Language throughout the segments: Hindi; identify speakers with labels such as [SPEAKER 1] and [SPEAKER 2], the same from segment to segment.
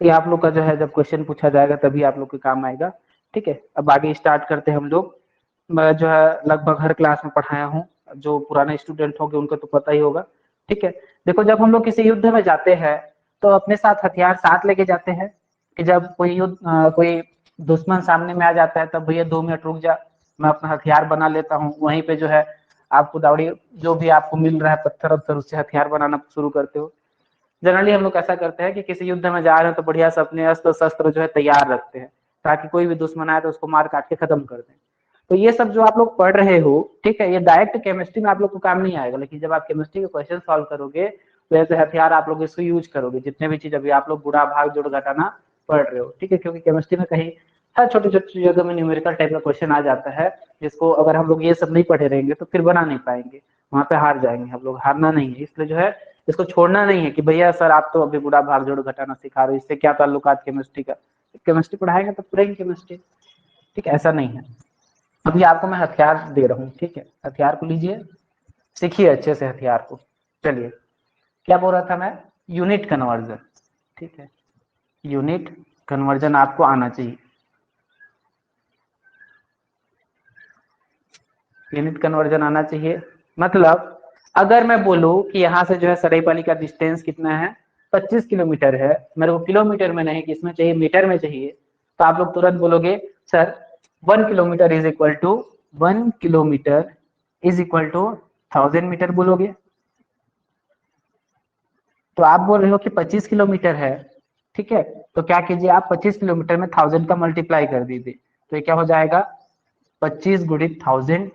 [SPEAKER 1] ये आप लोग का जो है जब क्वेश्चन पूछा जाएगा तभी आप लोग के काम आएगा। ठीक है, अब आगे स्टार्ट करते हैं हम लोग। मैं जो है लगभग हर क्लास में पढ़ाया हूँ, जो पुराने स्टूडेंट होंगे उनको तो पता ही होगा। ठीक है, देखो जब हम लोग किसी युद्ध में जाते हैं तो अपने साथ हथियार साथ लेके जाते हैं कि जब कोई युद्ध कोई दुश्मन सामने में आ जाता है तब भैया 2 मिनट रुक जा, मैं अपना हथियार बना लेता हूँ। वहीं पे जो है आपको दावड़ी जो भी आपको मिल रहा है पत्थर वत्थर उससे हथियार बनाना शुरू करते हो। जनरली हम लोग ऐसा करते हैं कि किसी युद्ध में जा रहे हैं तो बढ़िया से अपने अस्त्र शस्त्र जो है तैयार रखते हैं ताकि कोई भी दुश्मन आए तो उसको मार काट के खत्म कर दें। तो ये सब जो आप लोग पढ़ रहे हो, ठीक है, ये डायरेक्ट केमिस्ट्री में आप लोग को काम नहीं आएगा, लेकिन जब आप केमिस्ट्री के क्वेश्चन सॉल्व करोगे तो ऐसे हथियार आप लोग इसको यूज करोगे, जितने भी चीज अभी आप लोग गुणा भाग जोड़ घटाना पढ़ रहे हो। ठीक है, क्योंकि केमिस्ट्री में कहीं हर छोटी छोटी जगह में न्यूमेरिकल टाइप का क्वेश्चन आ जाता है, जिसको अगर हम लोग ये सब नहीं पढ़े रहेंगे तो फिर बना नहीं पाएंगे, वहां पे हार जाएंगे हम लोग। हारना नहीं है, इसलिए जो है इसको छोड़ना नहीं है कि भैया सर आप तो अभी गुणा भाग जोड़ घटाना सिखा रहे हो, इससे क्या ताल्लुकात केमिस्ट्री का। केमिस्ट्री पढ़ाएंगे तो पढ़ेंगे केमिस्ट्री। ठीक है, ऐसा नहीं है। अभी आपको मैं हथियार दे रहा हूँ, ठीक है, हथियार को लीजिए, सीखिए अच्छे से हथियार को। चलिए, क्या बोल रहा था मैं, यूनिट कन्वर्जन। ठीक है, यूनिट कन्वर्जन आपको आना चाहिए। यूनिट कन्वर्जन आना चाहिए मतलब अगर मैं बोलूं कि यहाँ से जो है सरायपाली का डिस्टेंस कितना है, 25 किलोमीटर है, मेरे को किलोमीटर में नहीं किसमें चाहिए, मीटर में चाहिए, तो आप लोग तुरंत बोलोगे sir 1 kilometre is equal to 1 kilometre is equal to 1000 metre बोलोगे। तो आप बोल रहे हो कि 25 किलोमीटर है, ठीक है, तो क्या कीजिए आप 25 किलोमीटर में 1000 का मल्टीप्लाई कर दीजिए, तो ये क्या हो जाएगा 25 गुणित 1000,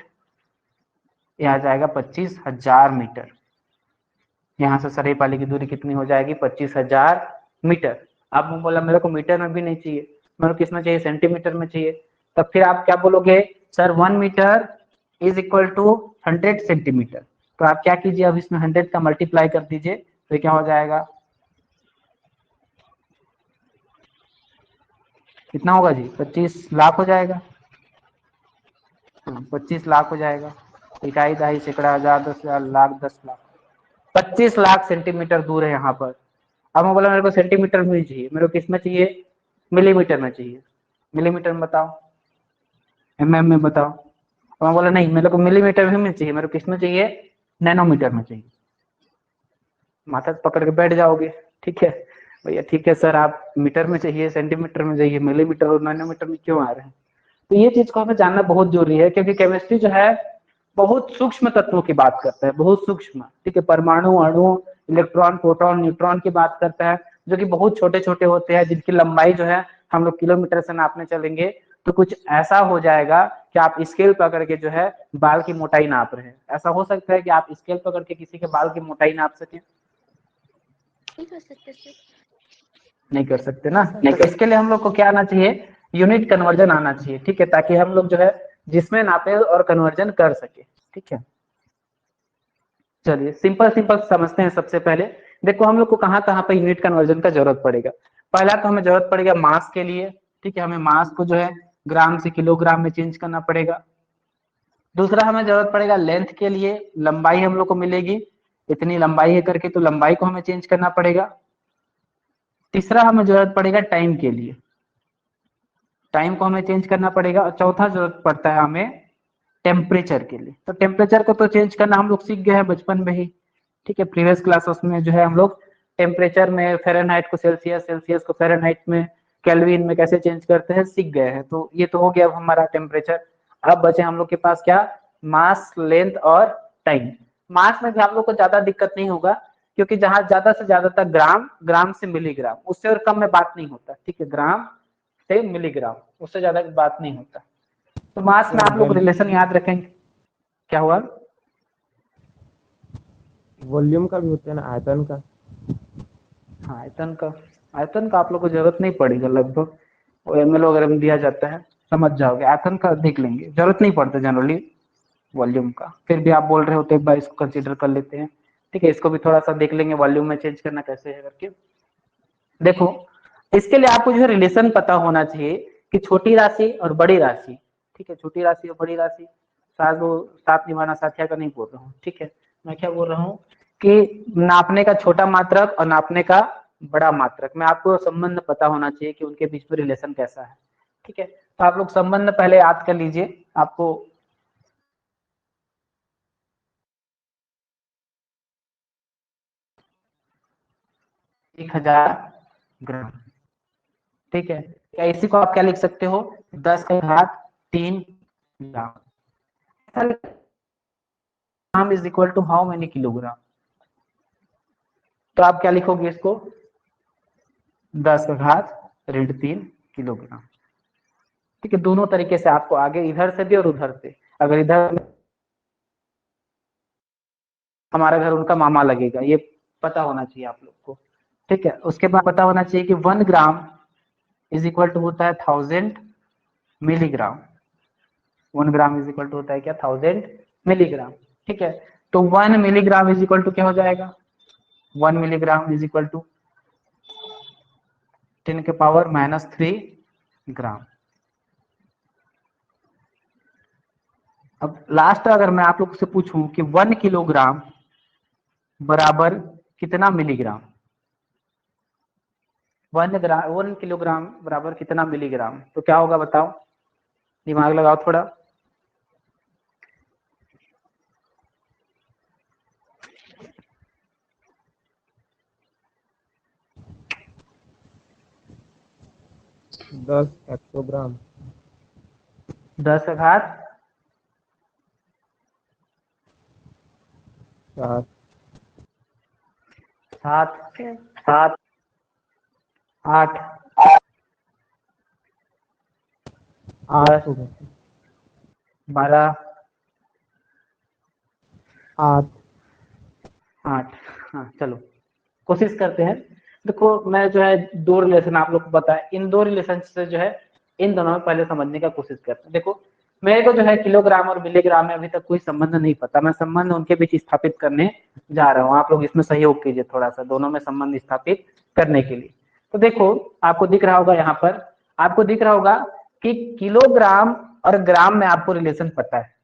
[SPEAKER 1] यह आ जाएगा 25,000 मीटर। यहाँ से सरायपाली की दूरी कितनी हो जाएगी 25,000 मीटर। आपने बोला मेरे को मीटर में भी नहीं चाहिए, मेरे को किसमें चाहिए, सेंटीमीटर में चाहिए। तब फिर आप क्या बोलोगे, sir 1 metre is equal to 100 centimetre. तो आप क्या कीजिए, अब इसमें 100 का मल्टीप्लाई कर दीजिए, तो क्या हो जाएगा, कितना होगा जी, 25 लाख हो जाएगा। 25 लाख हो जाएगा, इकाई दहाई सैकड़ा हजार 10,000 लाख 10 लाख, 25 लाख सेंटीमीटर दूर है यहाँ पर। अब मैं बोला मेरे को सेंटीमीटर में चाहिए, मेरे को किस में चाहिए, मिलीमीटर में चाहिए। मिलीमीटर में बताओ, में बताओ। अब मैं बोला नहीं मेरे को मिलीमीटर में चाहिए, मेरे को किस में चाहिए, नैनोमीटर में चाहिए। माथा पकड़ के बैठ जाओगे। ठीक है भैया, ठीक है सर आप मीटर में चाहिए, सेंटीमीटर में चाहिए, मिलीमीटर और नैनोमीटर में क्यों आ रहे हैं। तो ये चीज को हमें जानना बहुत जरूरी है, क्योंकि केमिस्ट्री जो है बहुत सूक्ष्म तत्वों की बात करता है, बहुत सूक्ष्म। ठीक है, परमाणु, अणु, इलेक्ट्रॉन, प्रोटॉन, न्यूट्रॉन की बात करता है, जो कि बहुत छोटे छोटे होते हैं, जिनकी लंबाई जो है हम लोग किलोमीटर से नापने चलेंगे तो कुछ ऐसा हो जाएगा कि आप स्केल पकड़ के जो है बाल की मोटाई नाप रहे हैं। ऐसा हो सकता है कि आप स्केल पकड़ के किसी के बाल की मोटाई नाप सके,
[SPEAKER 2] नहीं कर सकते सर।
[SPEAKER 1] नहीं कर सकते ना। तो इसके लिए हम लोग को क्या आना चाहिए, यूनिट कन्वर्जन आना चाहिए। ठीक है, ताकि हम लोग जो है जिसमें नापे और कन्वर्जन कर सके। ठीक है, चलिए सिंपल सिंपल समझते हैं। सबसे पहले देखो हम लोग को कहाँ कहाँ पे यूनिट कन्वर्जन का जरूरत पड़ेगा। पहला तो हमें जरूरत पड़ेगा मास के लिए। ठीक है, हमें मास को जो है ग्राम से किलोग्राम में चेंज करना पड़ेगा। दूसरा हमें जरूरत पड़ेगा लेंथ के लिए, लंबाई हम लोग को मिलेगी, इतनी लंबाई है करके, तो लंबाई को हमें चेंज करना पड़ेगा। तीसरा हमें जरूरत पड़ेगा टाइम के लिए, टाइम को हमें चेंज करना पड़ेगा। और चौथा जरूरत पड़ता है हमें टेम्परेचर के लिए। तो टेम्परेचर को तो चेंज करना हम लोग सीख गए हैं बचपन में ही। ठीक है, प्रीवियस क्लासेस में जो है हम लोग टेम्परेचर में फ़ारेनहाइट को सेल्सियस, सेल्सियस को फ़ारेनहाइट में, केल्विन में कैसे चेंज करते हैं सीख गए हैं। तो ये तो हो गया हमारा टेम्परेचर। अब बचे हम लोग के पास क्या, मास, लेंथ और टाइम। मास में भी हम लोग को ज्यादा दिक्कत नहीं होगा, क्योंकि जहां ज्यादा से ज्यादा तक ग्राम, ग्राम से मिलीग्राम, उससे और कम में बात नहीं होता। ठीक है, ग्राम से मिलीग्राम, उससे ज्यादा की बात नहीं होता। तो मास में आप लोग रिलेशन याद रखेंगे। क्या हुआ,
[SPEAKER 3] वॉल्यूम का भी होता है ना, आयतन का।
[SPEAKER 1] हाँ आयतन का आप लोग को जरूरत नहीं पड़ेगा, लगभग वो ml वगैरह में दिया जाता है, समझ जाओगे। आयतन का देख लेंगे, जरूरत नहीं पड़ता जनरली वॉल्यूम का। फिर भी आप बोल रहे हो तो एक बार इसको कंसीडर कर लेते हैं। ठीक है, इसको भी थोड़ा सा देख लेंगे, वॉल्यूम में चेंज करना कैसे है करके। देखो इसके लिए आपको जो है रिलेशन पता होना चाहिए कि छोटी राशि और बड़ी राशि। ठीक है, छोटी राशि और बड़ी राशि, साथ निभाना साथिया का नहीं बोल रहा हूँ। ठीक है, मैं क्या बोल रहा हूँ कि नापने का छोटा मात्रक और नापने का बड़ा मात्रक में। आपको संबंध पता होना चाहिए कि उनके बीच में रिलेशन कैसा है, ठीक है। तो आप लोग संबंध पहले याद कर लीजिए। आपको एक 1000 ग्राम, ठीक है। क्या इसी को आप क्या लिख सकते हो, 10 का घात 3 gram. Gram is equal to how many kilogram. तो आप क्या लिखोगे इसको, 10 का घात ऋण 3 किलोग्राम, ठीक है। दोनों तरीके से आपको आगे इधर से भी और उधर से, अगर इधर हमारा घर उनका मामा लगेगा, ये पता होना चाहिए आप लोग को, ठीक है। उसके बाद पता होना चाहिए कि 1 ग्राम इज इक्वल टू होता है 1000 milligram. 1 gram is equal to होता है क्या, 1000 मिलीग्राम, ठीक है। तो 1 मिलीग्राम इज इक्वल टू क्या हो जाएगा, 1 मिलीग्राम इज इक्वल टू 10⁻³ ग्राम। अब लास्ट अगर मैं आप लोग से पूछूं कि 1 किलोग्राम बराबर कितना मिलीग्राम, 1 किलोग्राम बराबर कितना मिलीग्राम, तो क्या होगा बताओ, दिमाग लगाओ थोड़ा।
[SPEAKER 3] दस हेक्टोग्राम।
[SPEAKER 1] 10 का घात
[SPEAKER 3] 7।
[SPEAKER 1] 7,
[SPEAKER 2] क्या?
[SPEAKER 1] 7, 8,
[SPEAKER 3] 8
[SPEAKER 1] 10,
[SPEAKER 3] होगा।
[SPEAKER 1] 12,
[SPEAKER 3] 8।
[SPEAKER 1] 8। हाँ चलो कोशिश करते हैं। देखो मैं जो है दो रिलेशन आप लोग को पता है, इन दो रिलेशन से जो है इन दोनों में पहले समझने का कोशिश करते हैं। देखो मेरे को जो है किलोग्राम और मिलीग्राम में अभी तक कोई संबंध नहीं पता, मैं संबंध उनके बीच स्थापित करने जा रहा हूँ। आप लोग इसमें सहयोग कीजिए थोड़ा सा, दोनों में संबंध स्थापित करने के लिए। तो देखो आपको दिख रहा होगा यहाँ पर, आपको दिख रहा होगा कि किलोग्राम और ग्राम में आपको रिलेशन पता है,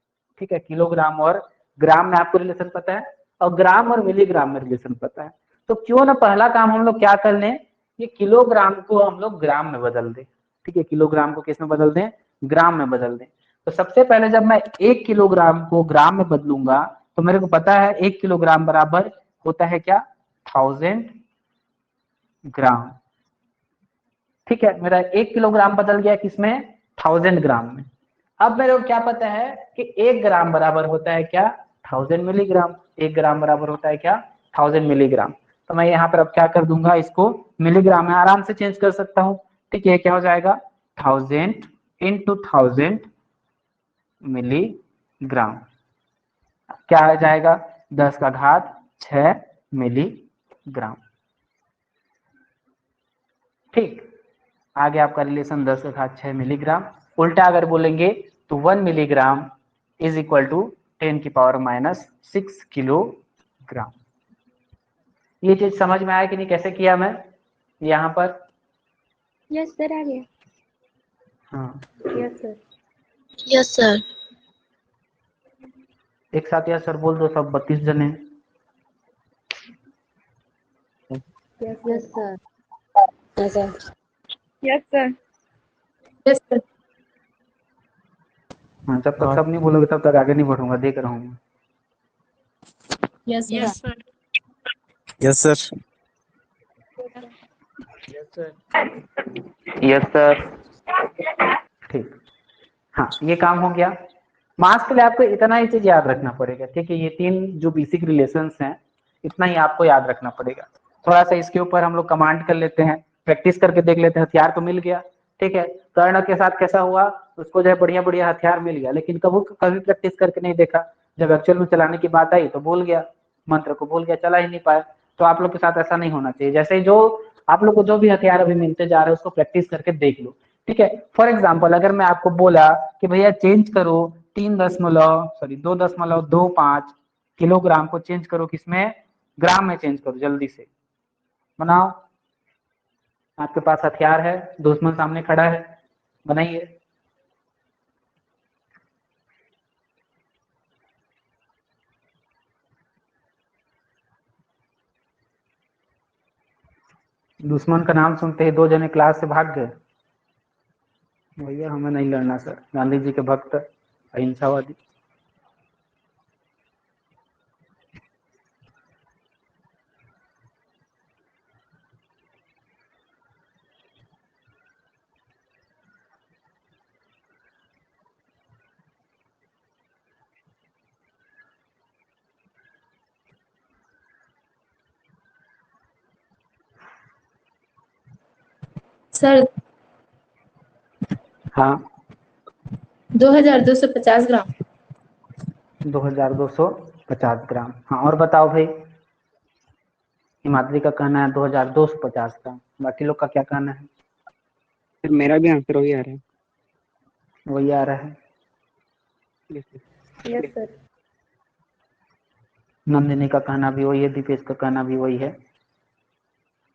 [SPEAKER 1] ठीक है। किलोग्राम और ग्राम में आपको रिलेशन पता है, और ग्राम और मिलीग्राम में रिलेशन पता है। तो क्यों ना पहला काम हम लोग क्या कर लें, ये किलोग्राम को हम लोग ग्राम में बदल दें, ठीक है। किलोग्राम को किस में बदल दें, ग्राम में बदल दें। तो सबसे पहले जब मैं 1 किलोग्राम को ग्राम में बदलूंगा, तो मेरे को पता है 1 किलोग्राम बराबर होता है क्या, 1000 ग्राम, ठीक है। मेरा 1 किलोग्राम बदल गया किसमें, 1000 ग्राम में। अब मेरे को क्या पता है कि 1 ग्राम बराबर होता है क्या, 1000 मिलीग्राम। 1 ग्राम बराबर होता है क्या, 1000 मिलीग्राम। तो मैं यहाँ पर अब क्या कर दूंगा, इसको मिलीग्राम में आराम से चेंज कर सकता हूँ, ठीक है। क्या हो जाएगा, 1000 × 1000 मिलीग्राम, क्या आ जाएगा, 10 का घात 6 मिलीग्राम, ठीक। आगे आपका रिलेशन 10 का घात 6 मिलीग्राम। उल्टा अगर बोलेंगे तो 1 milligram is equal to 10⁻⁻6 kilogram. ये चीज समझ में आया कि नहीं, कैसे किया मैं यहाँ पर।
[SPEAKER 2] यस सर, आ गया।
[SPEAKER 1] हाँ
[SPEAKER 2] यस सर।
[SPEAKER 4] Yes sir.
[SPEAKER 1] एक साथ यार सर बोल दो, सब 32 जने।
[SPEAKER 2] Yes sir.
[SPEAKER 4] Yes sir.
[SPEAKER 2] Yes sir.
[SPEAKER 4] Yes sir.
[SPEAKER 1] हाँ जब तक
[SPEAKER 3] हाँ
[SPEAKER 1] सब नहीं बोलोगे तब तक आगे नहीं बढ़ूंगा, देख रहा हूँ।
[SPEAKER 4] Yes sir.
[SPEAKER 5] Yes sir.
[SPEAKER 1] Yes sir, ठीक। हाँ ये काम हो गया। मास के लिए आपको इतना ही चीज याद रखना पड़ेगा, ठीक है। ये तीन जो बेसिक रिलेशंस हैं, इतना ही आपको याद रखना पड़ेगा। थोड़ा सा इसके ऊपर हम लोग कमांड कर लेते हैं, प्रैक्टिस करके देख लेते हैं। हथियार तो मिल गया, ठीक है। कर्ण के साथ कैसा हुआ, उसको जो है बढ़िया बढ़िया हथियार मिल गया, लेकिन कभी कभी प्रैक्टिस करके नहीं देखा। जब एक्चुअल में चलाने की बात आई तो भूल गया, मंत्र को भूल गया, चला ही नहीं पाया। तो आप लोग के साथ ऐसा नहीं होना चाहिए। जैसे जो आप लोग को जो भी हथियार अभी मिलते जा रहे हैं उसको प्रैक्टिस करके देख लो, ठीक है। फॉर एग्जाम्पल अगर मैं आपको बोला कि भैया चेंज करो 2.25 किलोग्राम को चेंज करो किसमें, ग्राम में चेंज करो, जल्दी से बनाओ। आपके पास हथियार है, दुश्मन सामने खड़ा है, बनाइए। दुश्मन का नाम सुनते ही 2 जने क्लास से भाग गए। भैया हमें नहीं लड़ना सर, गांधी जी के भक्त, अहिंसावादी।
[SPEAKER 4] सर
[SPEAKER 1] हाँ
[SPEAKER 4] 2250 ग्राम।
[SPEAKER 1] 2250 ग्राम। हाँ और बताओ भाई। हिमाद्री का कहना है 2250 ग्राम, बाकी लोग का क्या कहना है?
[SPEAKER 6] सर मेरा भी आंसर वही आ रहा है।
[SPEAKER 1] वही आ रहा है।
[SPEAKER 2] Yes sir.
[SPEAKER 1] नंदिनी का कहना भी वही है, दीपेश का कहना भी वही है।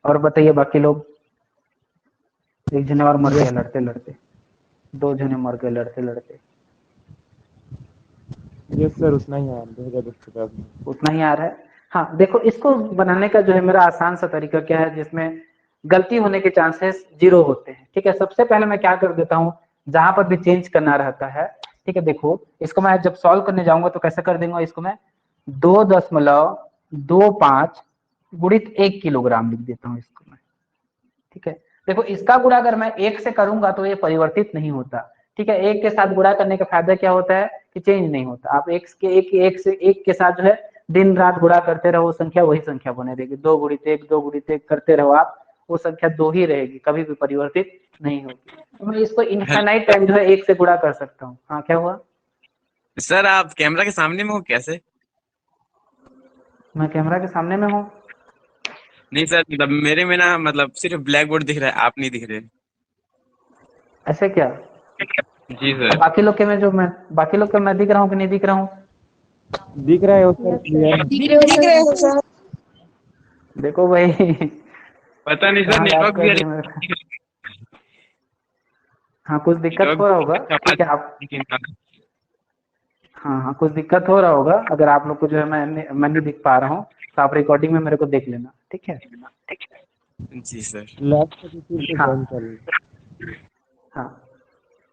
[SPEAKER 1] और बताइए बाकी लोग। एक जने और मर गया लड़ते लड़ते, 2 जने मर गए लड़ते लड़ते।
[SPEAKER 3] यस सर, उतना ही है 2250 में।
[SPEAKER 1] उतना ही आ रहा है। हाँ देखो, इसको बनाने का जो है मेरा आसान सा तरीका क्या है, जिसमें गलती होने के चांसेस 0 होते हैं। ठीक है, सबसे पहले मैं क्या कर देता हूँ, जहां पर भी चेंज करना रहता है। ठीक है, देखो इसको मैं जब सॉल्व करने जाऊंगा तो कैसे कर दूंगा, इसको मैं 2.25 गुणित 1 किलोग्राम लिख देता हूँ इसको मैं। ठीक है, देखो इसका गुणा अगर मैं 1 से करूंगा तो ये परिवर्तित नहीं होता। ठीक है, 1 के साथ गुणा करने का फायदा क्या होता है कि चेंज नहीं होता। आप एक के साथ जो है दिन रात गुणा करते रहो, संख्या वही संख्या बने रहेगी। 2 गुणित 1 2 गुणित 1 करते रहो आप, वो संख्या 2 ही रहेगी, कभी भी परिवर्तित नहीं होगी। तो मैं इसको इनफाइनाइट टाइम जो है 1 से गुणा कर सकता हूँ। हाँ क्या हुआ?
[SPEAKER 5] सर आप कैमरा के सामने में हो कैसे?
[SPEAKER 1] मैं कैमरा के सामने में हूँ।
[SPEAKER 5] नहीं सर, मतलब मेरे में ना, मतलब सिर्फ ब्लैक बोर्ड दिख रहा है, आप नहीं दिख रहे।
[SPEAKER 1] ऐसे क्या?
[SPEAKER 5] जी सर।
[SPEAKER 1] बाकी लोग के मैं दिख रहा हूँ कि नहीं दिख रहा हूँ?
[SPEAKER 3] दिख रहा है वो सर, क्लियर।
[SPEAKER 4] दिख रहे हो सर।
[SPEAKER 1] देखो भाई
[SPEAKER 5] पता नहीं सर,
[SPEAKER 1] कहाँ गायब
[SPEAKER 5] नेटवर्क भी
[SPEAKER 1] कर दिया मेरे। हाँ कुछ दिक्कत हो रहा होगा। ठीक है आप, हाँ हाँ कुछ दिक्कत हो रहा होगा। अगर आप लोग को जो है मैं नहीं दिख पा रहा हूँ तो आप रिकॉर्डिंग में मेरे को देख लेना। ठीक है।
[SPEAKER 5] जी सर।
[SPEAKER 3] लैब से फिर से
[SPEAKER 1] हाँ
[SPEAKER 3] ज्वाइन कर लो।
[SPEAKER 1] हाँ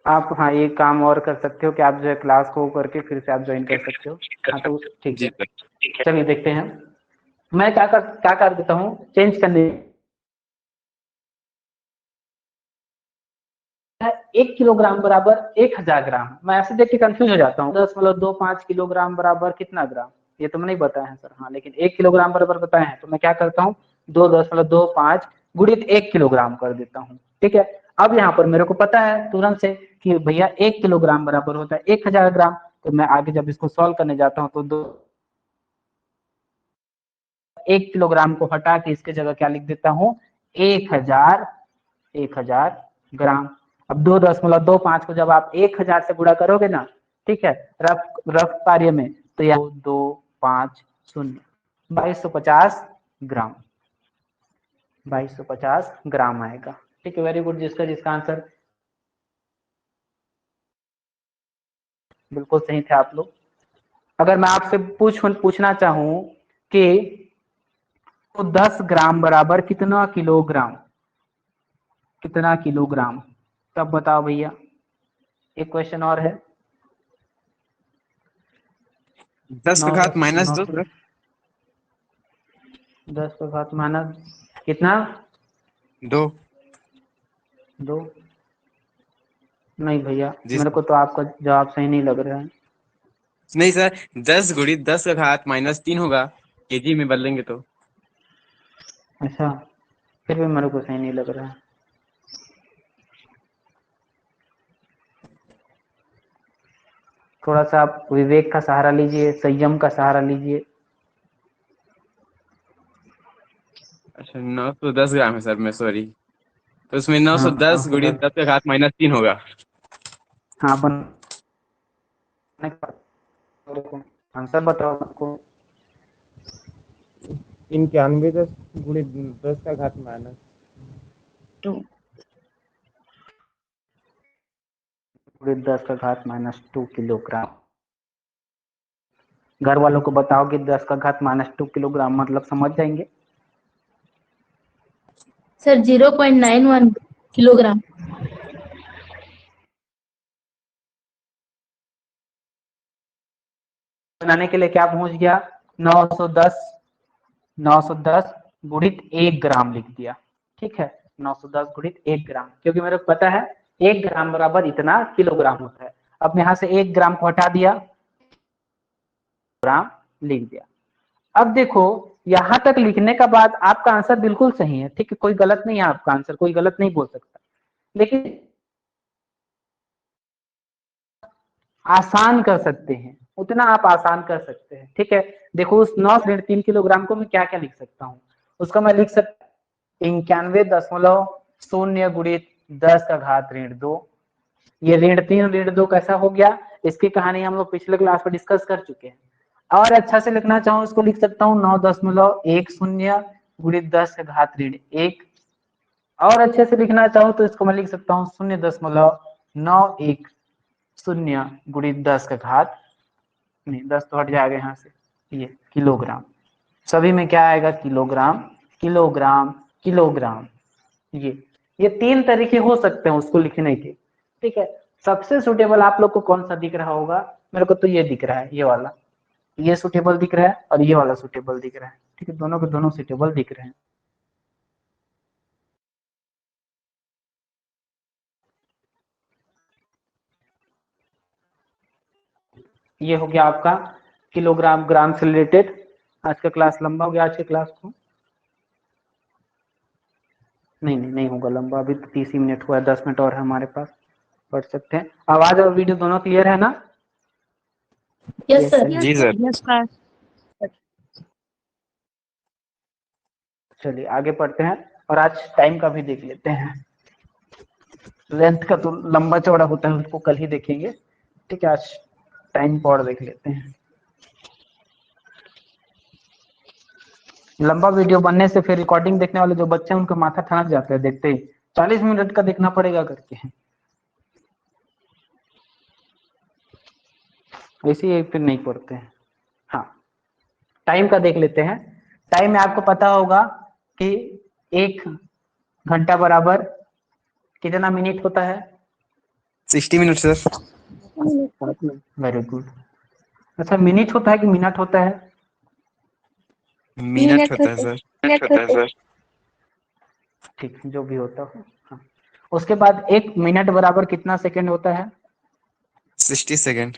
[SPEAKER 1] आप, हाँ ये काम और कर सकते हो कि आप जो है क्लास को करके फिर से आप ज्वाइन कर सकते हो। हाँ तो ठीक
[SPEAKER 5] जी
[SPEAKER 1] है,
[SPEAKER 5] सर।
[SPEAKER 1] चलिए देखते हैं। मैं क्या कर देता हूँ चेंज करने। 1 किलोग्राम बराबर 1000 ग्राम। मैं ऐसे देख के कंफ्यूज हो जाता हूँ। 10.25 किलोग्राम बराबर कितना ग्राम, ये तो नहीं बताया है सर। हाँ लेकिन 1 किलोग्राम बराबर बताया है, तो मैं क्या करता हूँ 2.25 गुणित 1 किलोग्राम कर देता हूँ। ठीक है, अब यहाँ पर मेरे को पता है तुरंत से कि भैया 1 किलोग्राम बराबर होता है 1000 ग्राम। तो मैं आगे जब इसको सॉल्व करने जाता हूँ तो 1 किलोग्राम को हटा के इसके जगह क्या लिख देता हूँ 1000 ग्राम। अब 2.25 को जब आप 1000 से गुणा करोगे ना, ठीक है, रफ रफ कार्य में, तो यह 2250 ग्राम 2250 ग्राम आएगा। ठीक है, वेरी गुड। जिसका आंसर बिल्कुल सही थे आप लोग। अगर मैं आपसे पूछना चाहूं कि तो 10 ग्राम बराबर कितना किलोग्राम, तब बताओ भैया। एक क्वेश्चन और है।
[SPEAKER 5] 10 का घात माइनस 2
[SPEAKER 1] 9
[SPEAKER 5] सर।
[SPEAKER 1] 10 का घात माइनस कितना?
[SPEAKER 5] 2।
[SPEAKER 1] 2? नहीं भैया,
[SPEAKER 5] जी
[SPEAKER 1] मेरे
[SPEAKER 5] सर।
[SPEAKER 1] को तो आपका जवाब सही नहीं लग रहा है।
[SPEAKER 5] नहीं सर, 10 गुणित 10 का घात माइनस 3 होगा, केजी में बदलेंगे तो।
[SPEAKER 1] अच्छा, फिर भी मेरे को सही नहीं लग रहा है। थोड़ा सा आप विवेक का सहारा लीजिए, संयम का सहारा लीजिए।
[SPEAKER 5] अच्छा 910 ग्राम है सर, मैं सॉरी। तो उसमें
[SPEAKER 1] हाँ
[SPEAKER 5] 910 गुणित 10 का घात माइनस 3 होगा।
[SPEAKER 1] हाँ आंसर बताओ आपको।
[SPEAKER 3] 91 10 गुणित 10 का घात माइनस 2।
[SPEAKER 1] 10 का घात माइनस 2 किलोग्राम। घर वालों को बताओ कि 10 का घात माइनस 2 किलोग्राम मतलब समझ जाएंगे।
[SPEAKER 7] Sir 0.91 kilogram.
[SPEAKER 1] बनाने के लिए क्या पहुंच गया 910 गुणित 1 ग्राम लिख दिया। ठीक है 910 गुणित 1 ग्राम, क्योंकि मेरे को पता है 1 ग्राम बराबर इतना किलोग्राम होता है। अब यहाँ से 1 ग्राम को हटा दिया, ग्राम लिख दिया। अब देखो यहां तक लिखने का बाद आपका आंसर बिल्कुल सही है, ठीक है, कोई गलत नहीं है आपका आंसर, कोई गलत नहीं बोल सकता, लेकिन आसान कर सकते हैं, उतना आप आसान कर सकते हैं। ठीक है देखो उस 9.3 किलोग्राम को मैं क्या क्या लिख सकता हूँ, उसका मैं लिख सकता 91.0 गुणित 10⁻²। ये ऋण 3 ऋण 2 कैसा हो गया, इसकी कहानी हम लोग पिछले क्लास में डिस्कस कर चुके हैं। और अच्छा से लिखना चाहूँ इसको लिख सकता हूँ 9.10 गुणित 10⁻1। और अच्छे से लिखना चाहूँ तो इसको मैं लिख सकता हूँ 0.910 गुणित 10 तो हट जाएगा यहाँ से, ये किलोग्राम। सभी में क्या आएगा किलोग्राम किलोग्राम किलोग्राम। ये 3 तरीके हो सकते हैं उसको लिखने के। ठीक है सबसे सुटेबल आप लोग को कौन सा दिख रहा होगा, मेरे को तो ये दिख रहा है, ये वाला, ये सुटेबल दिख रहा है और ये वाला सुटेबल दिख रहा है। ठीक है दोनों के दोनों सुटेबल दिख रहे हैं। ये हो गया आपका किलोग्राम ग्राम से रिलेटेड। आज का क्लास लंबा हो गया, आज के क्लास को नहीं होगा लंबा, अभी तो 30 ही मिनट हुआ है, 10 मिनट और है हमारे पास, पढ़ सकते हैं। आवाज और वीडियो दोनों क्लियर है ना?
[SPEAKER 7] Yes sir.
[SPEAKER 5] जी सर।
[SPEAKER 2] Yes sir.
[SPEAKER 1] चलिए आगे पढ़ते हैं और आज टाइम का भी देख लेते हैं। लेंथ का तो लंबा चौड़ा होता है, उसको कल ही देखेंगे। ठीक है आज टाइम पर देख लेते हैं। लंबा वीडियो बनने से फिर रिकॉर्डिंग देखने वाले जो बच्चे हैं उनका माथा ठनक जाता है देखते ही, 40 मिनट का देखना पड़ेगा करके, ऐसे ही फिर नहीं पढ़ते हैं। हाँ टाइम का देख लेते हैं। टाइम में आपको पता होगा कि 1 घंटा बराबर कितना मिनट होता है?
[SPEAKER 5] 60 मिनट सर।
[SPEAKER 1] Very good. अच्छा मिनट होता है कि मिनट होता है?
[SPEAKER 5] मिनट होता है सर।
[SPEAKER 1] ठीक जो भी होता हो। हाँ। उसके बाद 1 मिनट बराबर कितना सेकंड होता है?
[SPEAKER 5] 60 सेकेंड।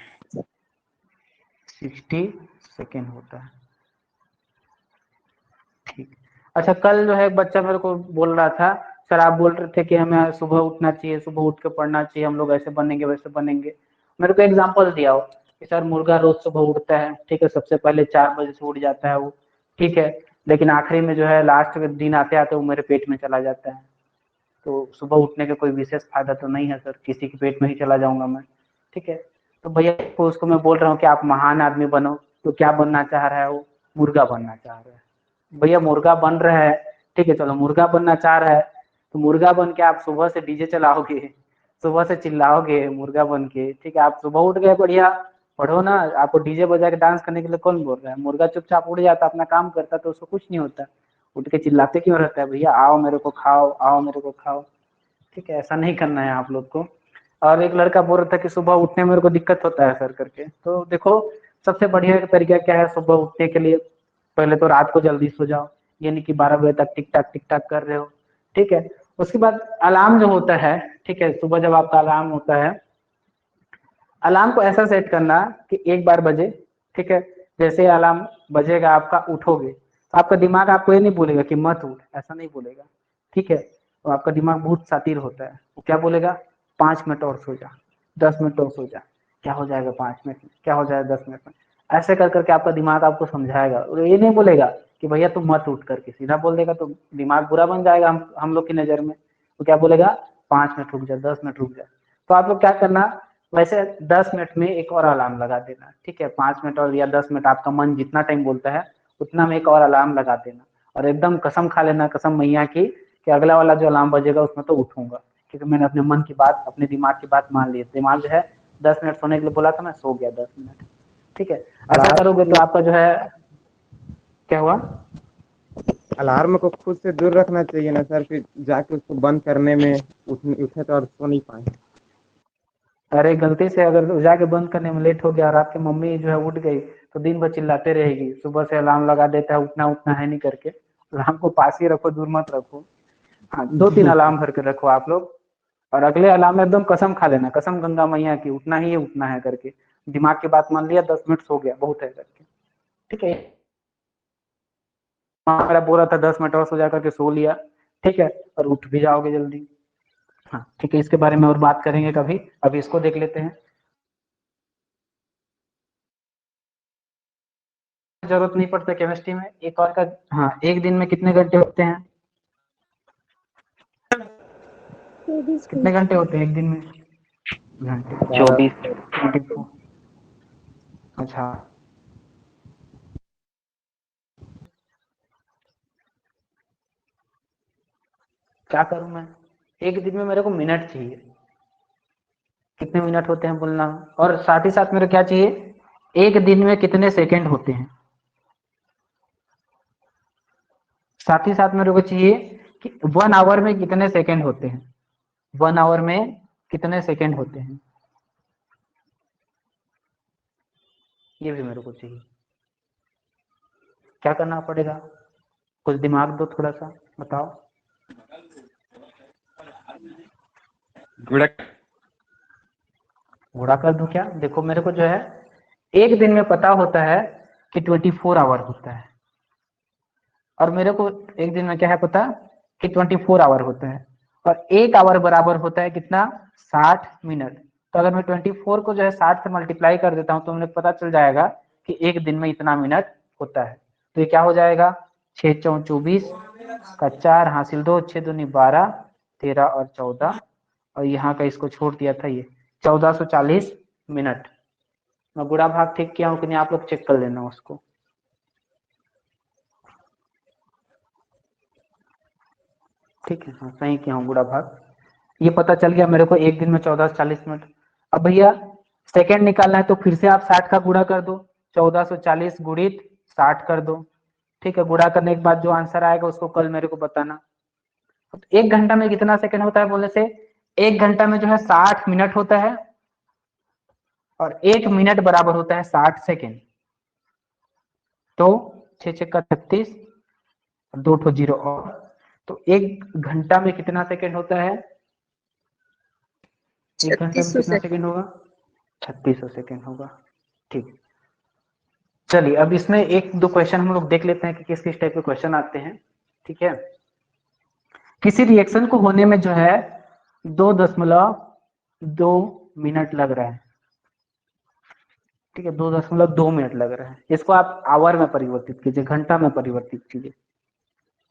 [SPEAKER 1] 60 सेकंड होता है। ठीक अच्छा कल जो है एक बच्चा मेरे को बोल रहा था सर आप बोल रहे थे कि हमें सुबह उठना चाहिए, सुबह उठ के पढ़ना चाहिए, हम लोग ऐसे बनेंगे वैसे बनेंगे। मेरे को एग्जांपल दिया हो कि सर मुर्गा रोज सुबह उठता है, ठीक है, सबसे पहले 4 बजे से उठ जाता है वो, ठीक है, लेकिन आखिरी में जो है लास्ट के दिन आते आते वो मेरे पेट में चला जाता है। तो सुबह उठने का कोई विशेष फायदा तो नहीं है सर, किसी के पेट में ही चला जाऊंगा मैं। ठीक है तो भैया को उसको मैं बोल रहा हूँ कि आप महान आदमी बनो, तो क्या बनना चाह रहा है वो? मुर्गा बनना चाह रहा है। भैया मुर्गा बन रहा है, ठीक है चलो मुर्गा बनना चाह रहा है, तो मुर्गा बन के आप सुबह से डीजे चलाओगे, सुबह से चिल्लाओगे मुर्गा बन के, ठीक है आप सुबह उठ गए बढ़िया पढ़ो ना, आपको डीजे बजा के डांस करने के लिए कौन बोल रहा है? मुर्गा चुपचाप उड़ जाता अपना काम करता तो उसको कुछ नहीं होता, उठ के चिल्लाते क्यों रहता है भैया आओ मेरे को खाओ, आओ मेरे को खाओ। ठीक है ऐसा नहीं करना है आप लोग को। और एक लड़का बोल रहा था कि सुबह उठने में मेरे को दिक्कत होता है सर करके, तो देखो सबसे बढ़िया तरीका क्या है सुबह उठने के लिए? पहले तो रात को जल्दी सो जाओ, ये नहीं कि 12 बजे तक टिक टाक कर रहे हो। ठीक है उसके बाद अलार्म जो होता है, ठीक है सुबह जब आपका अलार्म होता है, अलार्म को ऐसा सेट करना कि 1 बार बजे, ठीक है, जैसे अलार्म बजेगा आपका उठोगे तो आपका दिमाग आपको ये नहीं बोलेगा कि मत उठ, ऐसा नहीं बोलेगा। ठीक है तो आपका दिमाग बहुत शातिर होता है, वो क्या बोलेगा 5 मिनट और सो जा, 10 मिनट और सो जा, क्या हो जाएगा 5 मिनट में, क्या हो जाएगा 10 मिनट में, ऐसे कर करके आपका दिमाग आपको समझाएगा। और ये नहीं बोलेगा कि भैया तुम मत उठ करके, सीधा बोल देगा तो दिमाग बुरा बन जाएगा हम लोग की नजर में। तो क्या बोलेगा 5 मिनट रुक जा, 10 मिनट रुक जा। तो आप लोग क्या करना, वैसे 10 मिनट में एक और अलार्म लगा देना, ठीक है 5 मिनट और या 10 मिनट आपका मन जितना टाइम बोलता है उतना में एक और अलार्म लगा देना, और एकदम कसम खा लेना, कसम मैया की, कि अगला वाला जो अलार्म बजेगा उसमें तो उठूंगा, क्योंकि मैंने अपने मन की बात, अपने दिमाग की बात मान ली। दिमाग जो है 10 मिनट सोने के लिए बोला था, मैं सो गया 10 मिनट। ठीक है ऐसा करोगे तो आपका जो है, क्या हुआ?
[SPEAKER 3] अलार्म को खुद से दूर रखना चाहिए ना सर, फिर जाके उसको बंद करने में उठे तो और सो नहीं पाए।
[SPEAKER 1] अरे गलती से अगर जाके बंद करने में लेट हो गया और आपकी मम्मी जो है उठ गई तो दिन भर चिल्लाते रहेगी, सुबह से अलार्म लगा देता है, उठना उठना है नहीं करके। अलार्म को पास ही रखो, दूर मत रखो। हाँ, 2-3 अलार्म भर के रखो आप लोग, और अगले अलार्म में एकदम कसम खा लेना, कसम गंगा मैया की, उठना ही है उठना है करके। दिमाग की बात मान लिया, 10 मिनट सो गया बहुत है करके, ठीक है। मेरा बोल रहा था 10 मिनट और सो जा करके सो लिया, ठीक है, और उठ भी जाओगे जल्दी। हाँ ठीक है, इसके बारे में और बात करेंगे कभी, अभी इसको देख लेते हैं। जरूरत नहीं पड़ता केमिस्ट्री में एक और का। हाँ, एक दिन में कितने घंटे होते हैं? कितने घंटे होते हैं एक दिन में? घंटे
[SPEAKER 6] 24।
[SPEAKER 1] 24। अच्छा, क्या करूं मैं? एक दिन में मेरे को मिनट चाहिए। कितने मिनट होते हैं बोलना, और साथ ही साथ मेरे क्या चाहिए, एक दिन में कितने सेकंड होते हैं। साथ ही साथ मेरे को चाहिए कि 1 आवर में कितने सेकंड होते हैं। 1 आवर में कितने सेकंड होते हैं, ये भी मेरे को चाहिए। क्या करना पड़ेगा, कुछ दिमाग दो थोड़ा सा, बताओ।
[SPEAKER 5] गुड़ा
[SPEAKER 1] घोड़ा कर दूं क्या? देखो मेरे को जो है एक दिन में पता होता है कि 24 आवर होता है, और मेरे को एक दिन में क्या है पता कि 24 आवर होता है, और 1 आवर बराबर होता है कितना, 60 मिनट। तो अगर मैं 24 को जो है 60 से मल्टीप्लाई कर देता हूँ तो मुझे पता चल जाएगा कि एक दिन में इतना मिनट होता है। तो ये क्या हो जाएगा, 6 चौं 24 का 4 हासिल 2, 6 दूनी 12, 13 और 14, और यहाँ का इसको छोड़ दिया था ये 1440 मिनट। मैं बुरा भाग ठीक किया हूँ कि नहीं, आप लोग चेक कर लेना उसको। ठीक है, हाँ सही किया हूँ बुरा भाग। ये पता चल गया मेरे को एक दिन में 1440 मिनट। अब भैया सेकंड निकालना है तो फिर से आप 60 का गुणा कर दो, 1440 गुणित 60 कर दो। ठीक है, गुणा करने के बाद जो आंसर आएगा उसको कल मेरे को बताना। तो 1 घंटा में कितना सेकंड होता है बोलने से, 1 घंटा में जो है 60 मिनट होता है, और 1 मिनट बराबर होता है 60 सेकेंड। तो 6 6 का 36, 2 ठो 0 और, तो 1 घंटा में कितना सेकंड होता है? 1 घंटे में
[SPEAKER 2] 3600
[SPEAKER 1] कितना सेकंड होगा? 3600 सेकंड होगा। ठीक, चलिए अब इसमें 1-2 क्वेश्चन हम लोग देख लेते हैं कि किस किस टाइप के क्वेश्चन आते हैं। ठीक है, किसी रिएक्शन को होने में जो है 2.2 मिनट लग रहा है। ठीक है, 2.2 मिनट लग रहा है। इसको आप आवर में परिवर्तित कीजिए, घंटा में परिवर्तित कीजिए।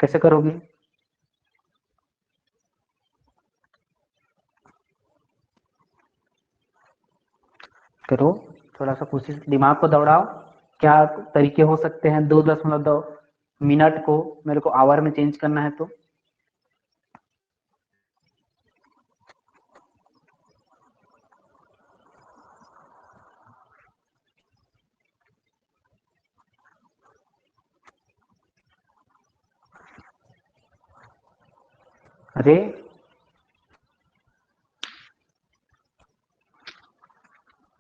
[SPEAKER 1] कैसे करोगे? करो, थोड़ा सा कोशिश, दिमाग को दौड़ाओ। क्या तरीके हो सकते हैं 2.2 मिनट को मेरे को आवर में चेंज करना है तो? अरे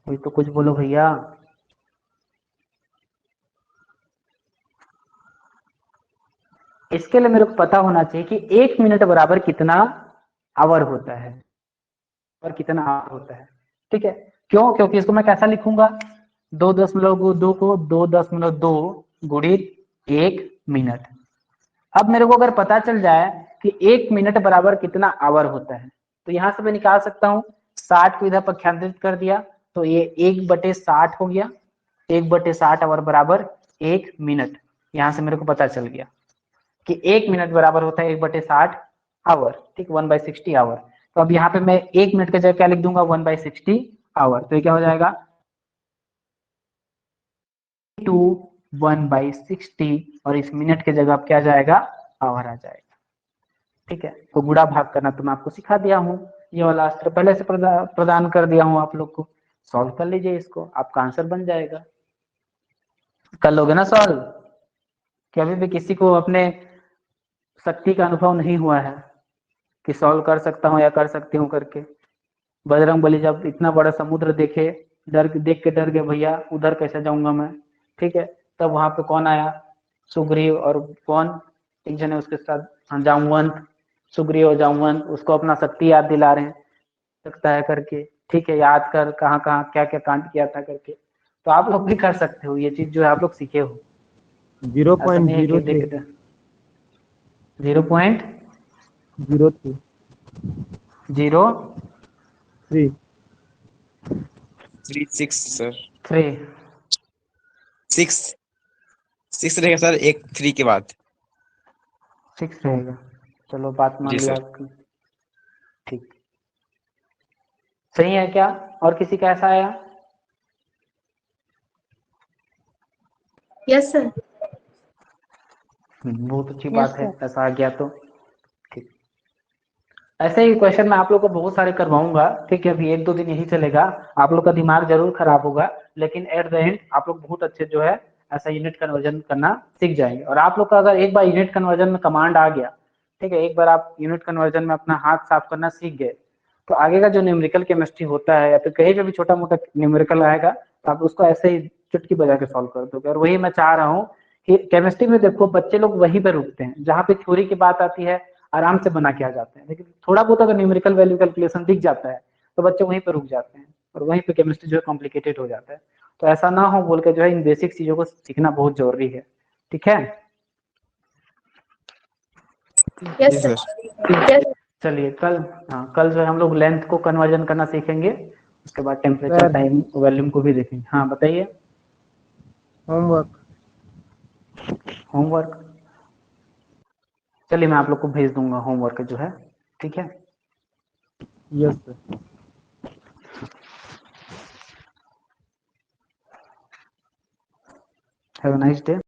[SPEAKER 1] कोई तो कुछ बोलो भैया। इसके लिए मेरे को पता होना चाहिए कि 1 मिनट बराबर कितना आवर होता है, और कितना आवर होता है। ठीक है, क्यों? क्योंकि इसको मैं कैसा लिखूंगा, 2.2 को 2.2 गुणित 1 मिनट। अब मेरे को अगर पता चल जाए कि 1 मिनट बराबर कितना आवर होता है, तो यहां से मैं निकाल सकता हूँ। 60 को इधर प्रख्यापित कर दिया तो ये 1/60 हो गया। 1/60 आवर बराबर 1 मिनट। यहां से मेरे को पता चल गया कि 1 मिनट बराबर होता है 1/60 आवर। ठीक, 1/60 आवर। तो अब यहाँ पे मैं 1 मिनट की जगह क्या लिख दूंगा, 1/60 आवर। तो ये क्या हो जाएगा, 2 1/60, और इस मिनट की जगह अब क्या जाएगा, आवर आ जाएगा। ठीक है, तो गुणा भाग करना तो मैं आपको सिखा दिया हूँ, ये वाला अस्त्र पहले से प्रदान कर दिया हूँ आप लोग को। सॉल्व कर लीजिए इसको, आपका आंसर बन जाएगा। कर लोगे ना सॉल्व? कि अभी भी किसी को अपने शक्ति का अनुभव नहीं हुआ है कि सॉल्व कर सकता हूँ या कर सकती हूँ करके। बजरंगबली जब इतना बड़ा समुद्र देखे, देख के डर गए, भैया उधर कैसे जाऊंगा मैं, ठीक है। तब वहां पे कौन आया, सुग्रीव और कौन एक जने उसके साथ, हाँ, जामवंत, सुग्रीव और जामवंत उसको अपना शक्ति याद दिला रहे हैं, सकता है करके, ठीक है, याद कर कहाँ कहाँ क्या क्या कांड किया था करके। तो आप लोग भी कर सकते हो ये चीज जो है, आप लोग सीखे हो। ऐसा नहीं है कि देख
[SPEAKER 3] 0.03
[SPEAKER 1] 0.03
[SPEAKER 5] 6 सर, 6 रहेगा सर, एक 3 के बाद।
[SPEAKER 1] 6 रहेगा, चलो बात मान
[SPEAKER 5] जी
[SPEAKER 1] लिया
[SPEAKER 5] सर।
[SPEAKER 1] आपकी, ठीक, सही है क्या? और किसी का ऐसा आया?
[SPEAKER 7] Yes sir.
[SPEAKER 1] बहुत अच्छी
[SPEAKER 2] Yes,
[SPEAKER 1] बात है,
[SPEAKER 2] sir.
[SPEAKER 1] ऐसा आ गया तो ठीक। ऐसे ही क्वेश्चन मैं आप लोग को बहुत सारे करवाऊंगा, ठीक है। अभी 1-2 दिन यही चलेगा, आप लोग का दिमाग जरूर खराब होगा, लेकिन एट द एंड आप लोग बहुत अच्छे जो है ऐसा यूनिट कन्वर्जन करना सीख जाएंगे। और आप लोग का अगर एक बार यूनिट कन्वर्जन में कमांड आ गया, ठीक है, एक बार आप यूनिट कन्वर्जन में अपना हाथ साफ करना सीख गए, तो आगे का जो न्यूमेरिकल केमिस्ट्री होता है या फिर कहीं पे भी छोटा मोटा न्यूमेरिकल आएगा, तो आप उसको ऐसे ही चुटकी बजा के सॉल्व कर दोगे। और वही मैं चाह रहा हूँ कि केमिस्ट्री में देखो बच्चे लोग वहीं पे रुकते हैं, जहाँ पे थ्योरी की बात आती है आराम से बना के आ जाते हैं, लेकिन थोड़ा बहुत अगर न्यूमेरिकल वैल्यू कैलकुलेशन दिख जाता है तो बच्चे वहीं पे रुक जाते हैं, और वहीं पे केमिस्ट्री जो है कॉम्प्लिकेटेड हो जाता है। तो ऐसा ना हो बोल के जो है इन बेसिक चीजों को सीखना बहुत जरूरी है, ठीक है।
[SPEAKER 7] यस
[SPEAKER 5] जी
[SPEAKER 7] सर। यस
[SPEAKER 1] चलिए कल, हाँ, कल जो है हम लोग लेंथ को कन्वर्जन करना सीखेंगे, उसके बाद टेम्परेचर
[SPEAKER 3] सर
[SPEAKER 1] टाइम वॉल्यूम को भी देखेंगे। हाँ बताइए।
[SPEAKER 3] होमवर्क।
[SPEAKER 1] होमवर्क, चलिए मैं आप लोग को भेज दूंगा होमवर्क जो है, ठीक है।
[SPEAKER 3] Yes sir.
[SPEAKER 1] Have a nice day.